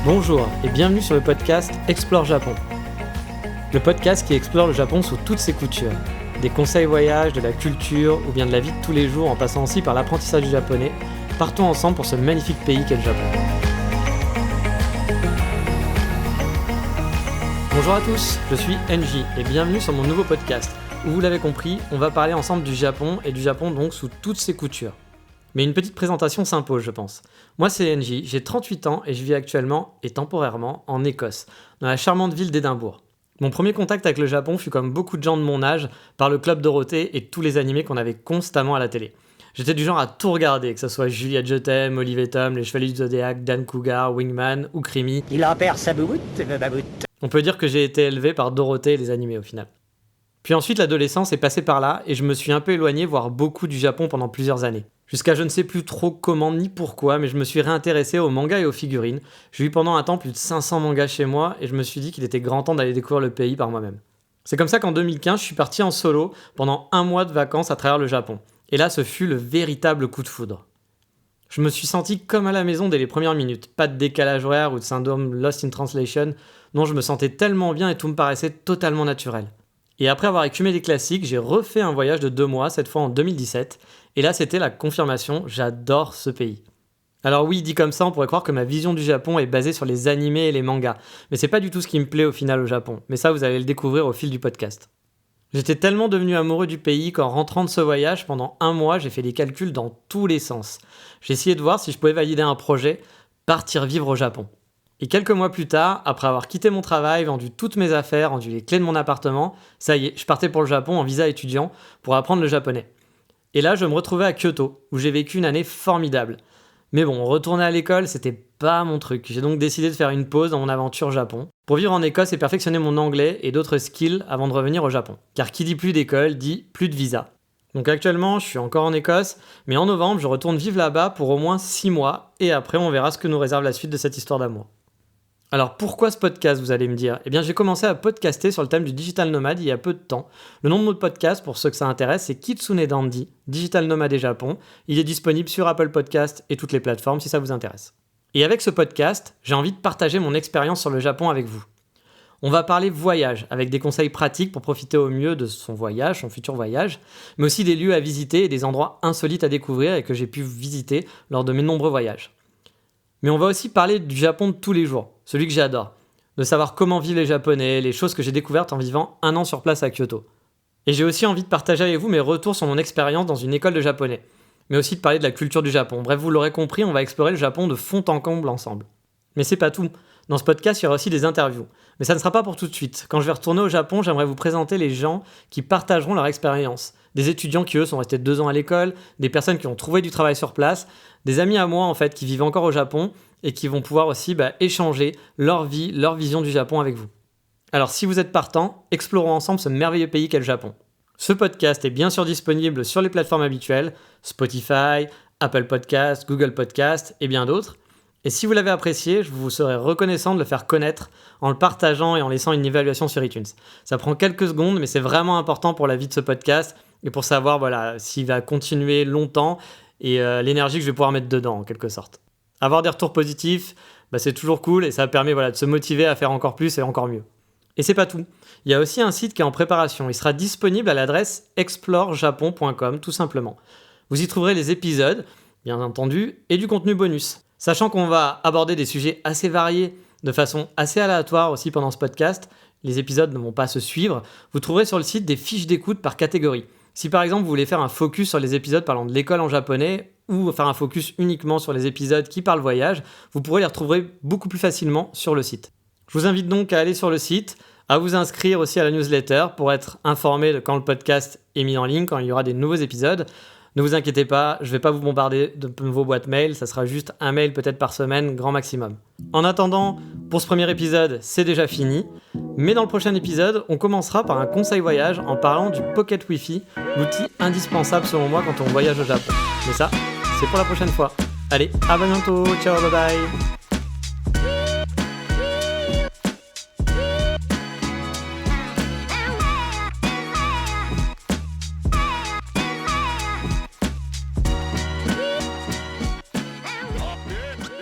Bonjour et bienvenue sur le podcast Explore Japon. Le podcast qui explore le Japon sous toutes ses coutures. Des conseils voyage, de la culture ou bien de la vie de tous les jours en passant aussi par l'apprentissage du japonais. Partons ensemble pour ce magnifique pays qu'est le Japon. Bonjour à tous, je suis NJ et bienvenue sur mon nouveau podcast où vous l'avez compris, on va parler ensemble du Japon et du Japon donc sous toutes ses coutures. Mais une petite présentation s'impose, je pense. Moi, c'est NJ, j'ai 38 ans et je vis actuellement et temporairement en Écosse, dans la charmante ville d'Édimbourg. Mon premier contact avec le Japon fut comme beaucoup de gens de mon âge, par le Club Dorothée et tous les animés qu'on avait constamment à la télé. J'étais du genre à tout regarder, que ce soit Juliette Je t'aime, Olive et Tom, Les Chevaliers du Zodiac, Dan Cougar, Wingman ou Creamy. Il en perd sa bouboute, baboute. On peut dire que j'ai été élevé par Dorothée et les animés au final. Puis ensuite, l'adolescence est passée par là et je me suis un peu éloigné, voire beaucoup du Japon pendant plusieurs années. Jusqu'à je ne sais plus trop comment ni pourquoi, mais je me suis réintéressé aux mangas et aux figurines. J'ai eu pendant un temps plus de 500 mangas chez moi et je me suis dit qu'il était grand temps d'aller découvrir le pays par moi-même. C'est comme ça qu'en 2015, je suis parti en solo pendant un mois de vacances à travers le Japon. Et là, ce fut le véritable coup de foudre. Je me suis senti comme à la maison dès les premières minutes. Pas de décalage horaire ou de syndrome Lost in Translation. Non, je me sentais tellement bien et tout me paraissait totalement naturel. Et après avoir écumé des classiques, j'ai refait un voyage de 2 mois, cette fois en 2017. Et là, c'était la confirmation, j'adore ce pays. Alors oui, dit comme ça, on pourrait croire que ma vision du Japon est basée sur les animés et les mangas. Mais c'est pas du tout ce qui me plaît au final au Japon. Mais ça, vous allez le découvrir au fil du podcast. J'étais tellement devenu amoureux du pays qu'en rentrant de ce voyage, pendant un mois, j'ai fait des calculs dans tous les sens. J'ai essayé de voir si je pouvais valider un projet, partir vivre au Japon. Et quelques mois plus tard, après avoir quitté mon travail, vendu toutes mes affaires, rendu les clés de mon appartement, ça y est, je partais pour le Japon en visa étudiant pour apprendre le japonais. Et là, je me retrouvais à Kyoto, où j'ai vécu une année formidable. Mais bon, retourner à l'école, c'était pas mon truc. J'ai donc décidé de faire une pause dans mon aventure Japon, pour vivre en Écosse et perfectionner mon anglais et d'autres skills avant de revenir au Japon. Car qui dit plus d'école, dit plus de visa. Donc actuellement, je suis encore en Écosse, mais en novembre, je retourne vivre là-bas pour au moins 6 mois, et après, on verra ce que nous réserve la suite de cette histoire d'amour. Alors pourquoi ce podcast, vous allez me dire ? Eh bien j'ai commencé à podcaster sur le thème du digital nomade il y a peu de temps. Le nom de notre podcast, pour ceux que ça intéresse, c'est Kitsune Dandy, Digital Nomade et Japon. Il est disponible sur Apple Podcast et toutes les plateformes si ça vous intéresse. Et avec ce podcast, j'ai envie de partager mon expérience sur le Japon avec vous. On va parler voyage, avec des conseils pratiques pour profiter au mieux de son voyage, son futur voyage, mais aussi des lieux à visiter et des endroits insolites à découvrir et que j'ai pu visiter lors de mes nombreux voyages. Mais on va aussi parler du Japon de tous les jours, celui que j'adore, de savoir comment vivent les Japonais, les choses que j'ai découvertes en vivant 1 an sur place à Kyoto. Et j'ai aussi envie de partager avec vous mes retours sur mon expérience dans une école de japonais, mais aussi de parler de la culture du Japon. Bref, vous l'aurez compris, on va explorer le Japon de fond en comble ensemble. Mais c'est pas tout. Dans ce podcast, il y aura aussi des interviews. Mais ça ne sera pas pour tout de suite. Quand je vais retourner au Japon, j'aimerais vous présenter les gens qui partageront leur expérience. Des étudiants qui, eux, sont restés 2 ans à l'école, des personnes qui ont trouvé du travail sur place, des amis à moi, en fait, qui vivent encore au Japon et qui vont pouvoir aussi échanger leur vie, leur vision du Japon avec vous. Alors, si vous êtes partant, explorons ensemble ce merveilleux pays qu'est le Japon. Ce podcast est bien sûr disponible sur les plateformes habituelles, Spotify, Apple Podcasts, Google Podcasts et bien d'autres. Et si vous l'avez apprécié, je vous serais reconnaissant de le faire connaître en le partageant et en laissant une évaluation sur iTunes. Ça prend quelques secondes, mais c'est vraiment important pour la vie de ce podcast et pour savoir s'il va continuer longtemps et l'énergie que je vais pouvoir mettre dedans en quelque sorte. Avoir des retours positifs, c'est toujours cool et ça permet de se motiver à faire encore plus et encore mieux. Et c'est pas tout. Il y a aussi un site qui est en préparation. Il sera disponible à l'adresse explorejapon.com tout simplement. Vous y trouverez les épisodes, bien entendu, et du contenu bonus. Sachant qu'on va aborder des sujets assez variés, de façon assez aléatoire aussi pendant ce podcast, les épisodes ne vont pas se suivre, vous trouverez sur le site des fiches d'écoute par catégorie. Si par exemple vous voulez faire un focus sur les épisodes parlant de l'école en japonais, ou faire un focus uniquement sur les épisodes qui parlent voyage, vous pourrez les retrouver beaucoup plus facilement sur le site. Je vous invite donc à aller sur le site, à vous inscrire aussi à la newsletter pour être informé de quand le podcast est mis en ligne, quand il y aura des nouveaux épisodes. Ne vous inquiétez pas, je ne vais pas vous bombarder de vos boîtes mail, ça sera juste un mail peut-être par semaine, grand maximum. En attendant, pour ce premier épisode, c'est déjà fini, mais dans le prochain épisode, on commencera par un conseil voyage en parlant du Pocket Wi-Fi, l'outil indispensable selon moi quand on voyage au Japon. Mais ça, c'est pour la prochaine fois. Allez, à bientôt, ciao, bye bye.